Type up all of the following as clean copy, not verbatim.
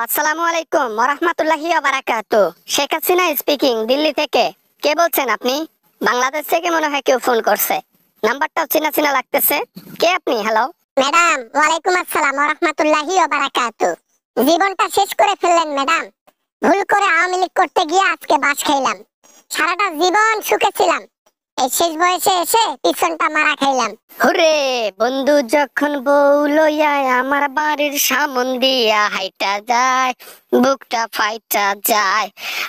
আসসালামু আলাইকুম ওয়া রাহমাতুল্লাহি ওয়া বারাকাতুহু। শেখ হাসিনা স্পিকিং, দিল্লি থেকে। কে বলছেন আপনি? বাংলাদেশ থেকে মনে হয় কেউ ফোন করছে। নাম্বারটাও চেনা চেনা লাগতেছে। কে আপনি? হ্যালো ম্যাডাম, ওয়ালাইকুম আসসালাম ওয়া রাহমাতুল্লাহি ওয়া বারাকাতুহু। জীবনটা শেষ করে ফেললেন ম্যাডাম। ভুল করে আওয়ামী লীগ করতে গিয়ে আজকে বাস খাইলাম। সারাটা জীবন সুখে ছিলাম, এই শেষ বয়সে এসে পিছনটা মারা খাইলাম। হুরে, বন্ধু যখন বউ লইয়া আমার বাড়ির সামন দিয়া হাইটা যায়, বুকটা ফাইটা যায়,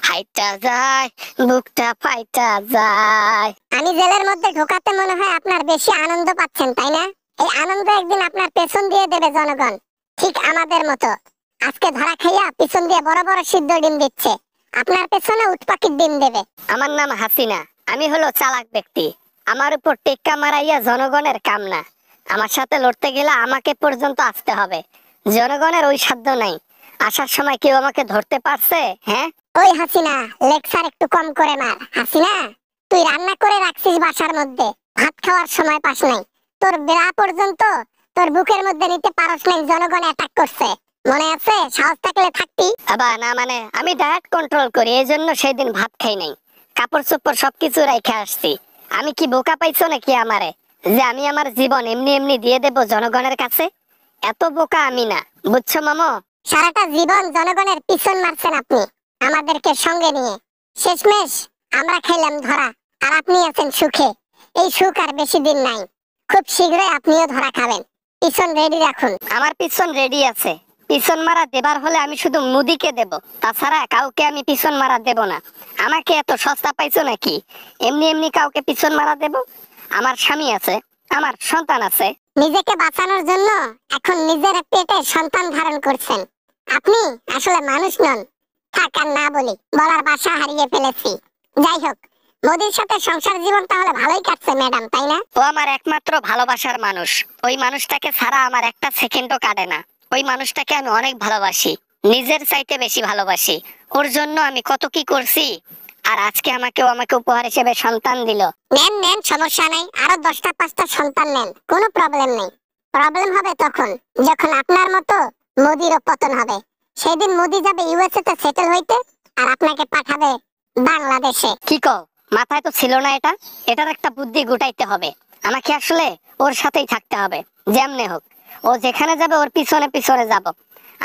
হাইটা যায়, বুকটা ফাইটা যায়। আমি জেলের মধ্যে ঢোকাতে মনে হয় আপনার বেশি আনন্দ পাচ্ছেন, তাই না? এই আনন্দ একদিন আপনার পেছন দিয়ে দেবে জনগণ, ঠিক আমাদের মতো। আজকে ধরা খাইয়া পিছন দিয়ে বড় বড় সিদ্ধ ডিম দিচ্ছে, আপনার পেছনে উটপাখির ডিম দেবে। আমার নাম হাসিনা, আমি হলো চালাক ব্যক্তি। আমার উপর টেক্কা মারাইয়া জনগণের কাম না। আমার সাথে লড়তে গেলে আমাকে পর্যন্ত আসতে হবে। জনগণের ওই সাধ্য নাই। আসার সময় কেউ আমাকে ধরতে পারছে? হ্যাঁ, ওই হাসিনা, লেকচার একটু কম করে মার। হাসিনা, তুই রান্না করে রাখছিস বাসার মধ্যে, ভাত খাওয়ার সময় পাস নাই। তোর বেলা পর্যন্ত তোর বুকের মধ্যে নিতে পারস নাই, জনগণ অ্যাটাক করছে। মনে আছে? সাহস থাকলে থাকতি। আবার না মানে আমি ডায়েট কন্ট্রোল করি, এই জন্য সেই দিন ভাত খাই নাই। কাপড় চোপড় সবকিছু রাইখে আসছি। আমি কি বোকা পাইছো নাকি আমারে, যে আমি আমার জীবন এমনি এমনি দিয়ে দেব জনগণের কাছে? এত বোকা আমি না, বুঝছো মামো? সারাটা জীবন জনগণের পিছন মারছেন আপনি, আমাদেরকে সঙ্গে নিয়ে। শেষমেশ আমরা খাইলাম ধরা, আর আপনি আছেন সুখে। এই সুখ আর বেশি দিন নাই, খুব শীঘ্রই আপনিও ধরা খাবেন। পিছন রেডি রাখুন। আমার পিছন রেডি আছে। পিছন মারা দেবার হলে আমি শুধু মুদিকে দেব, তাছাড়া কাউকে আমি পিছন মারা দেব না। আমাকে এত সস্তা পাইছো নাকি এমনি এমনি কাউকে পিছন মারা দেব? আমার স্বামী আছে, আমার সন্তান আছে। নিজেকে বাঁচানোর জন্য এখন নিজের পেটে সন্তান ধারণ করছেন। আপনি আসলে মানুষ নন। থাক আর না বলি, বলার ভাষা হারিয়ে ফেলেছি। যাই হোক, মোদির সাথে সংসার জীবন তাহলে ভালোই কাটছে ম্যাডাম, তাই না? ও আমার একমাত্র ভালোবাসার মানুষ। ওই মানুষটাকে ছাড়া আমার একটা সেকেন্ডও কাটে না। ওই মানুষটাকে আমি অনেক ভালোবাসি, নিজের চাইতে বেশি ভালোবাসি। ওর জন্য আমি কত কি করছি, আর আজকে আমাকে উপহার হিসেবে সন্তান দিল। নেন নেন, সমস্যা নাই। আরো 10টা 5টা সন্তান নেন, কোনো প্রবলেম নেই। প্রবলেম হবে তখন যখন আপনার মতো মোদিরও পতন হবে। সেদিন মোদি যাবে ইউএসএ তে সেটেল হইতে, আর আপনাকে পাঠাবে বাংলাদেশে। কি কও? মাথায় তো ছিল না এটা। এটার একটা বুদ্ধি গুটাইতে হবে। আমাকে আসলে ওর সাথেই থাকতে হবে, যেমনে হোক। ও যেখানে যাবে ওর পিছনে পিছনে যাব।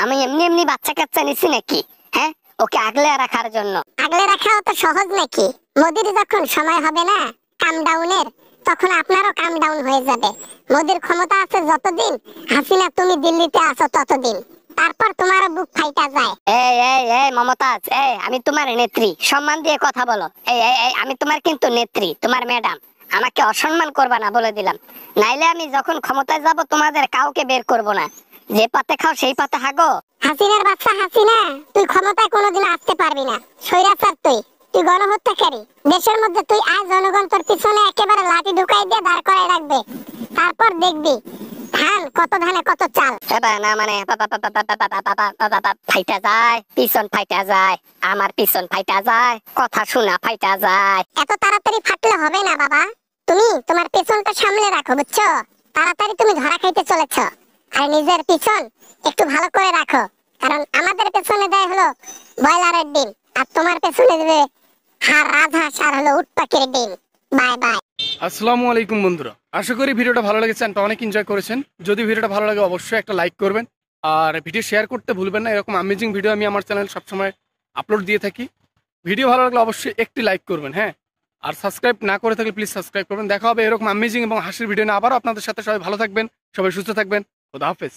আমি এমনি এমনি বাচ্চা কাচ্চা নিছি নাকি? হ্যাঁ, ওকে আগলে রাখার জন্য। আগলে রাখা অত সহজ নাকি? মোদির যখন সময় হবে না কাম ডাউনের, তখন আপনারও কাম ডাউন হয়ে যাবে। মোদির ক্ষমতা আছে যতদিন, হাসিনা তুমি দিল্লিতে আছো ততদিন। তারপর তোমারও বুক ফাইটা যায়। এই এই এই মমতাজ, এই আমি তোমার নেত্রী, সম্মান দিয়ে কথা বলো। এই এই এই আমি তোমার কিন্তু নেত্রী, তোমার ম্যাডাম। আমাকে অসম্মান করবা না বলে দিলাম। নাইলে আমি যখন ক্ষমতায় যাব তোমাদের কাউকে বের করব না। যে পাতে খাও সেই পাতে হাগো। হাসিনার বাচ্চা হাসিনা, তুই ক্ষমতায় কোনোদিন আসতে পারবি না। স্বৈরাচার তুই, তুই গণহত্যাকারী। দেশের মধ্যে তুই আজ জনগণ তোর পিছনে একেবারে লাঠি ঢুকাই দিয়ে দাঁড় করায় রাখবে। তারপর দেখবি ধান কত ধানে কত চাল। এবার না মানে ফাইটা যায়, পিছন ফাইটা যায়, আমার পিছন ফাইটা যায়, কথা শোনা ফাইটা যায়। এত তাড়াতাড়ি ফাটলে হবে না বাবা। তুমি তোমার পেছনটা সামলে রাখো, বুঝছো? তাড়াতাড়ি তুমি ধরা খাইতে চলেছ। আর নিজের পিছন একটু ভালো করে রাখো, কারণ আমাদের পেছনে দেয় হলো ব্রয়লারের ডিম, আর তোমার পেছনে দেবে রাজহাঁস আর হলো উটপাখির ডিম। Bye bye. আসসালামু আলাইকুম বন্ধুরা, আশা করি ভিডিওটা ভালো লেগেছে, অনেক এনজয় করেছেন। যদি ভিডিওটা ভালো লাগে অবশ্যই একটা লাইক করবেন, আর ভিডিও শেয়ার করতে ভুলবেন না। এরকম অ্যামেজিং ভিডিও আমি আমার চ্যানেল সবসময় আপলোড দিয়ে থাকি। ভিডিও ভালো লাগলে অবশ্যই একটি লাইক করবেন, হ্যাঁ। আর সাবস্ক্রাইব না করে থাকলে প্লিজ সাবস্ক্রাইব করবেন। দেখা হবে এরকম অ্যামেজিং এবং হাসির ভিডিও নিয়ে আবারও আপনাদের সাথে। সবাই ভালো থাকবেন, সবাই সুস্থ থাকবেন। খোদা হাফেজ।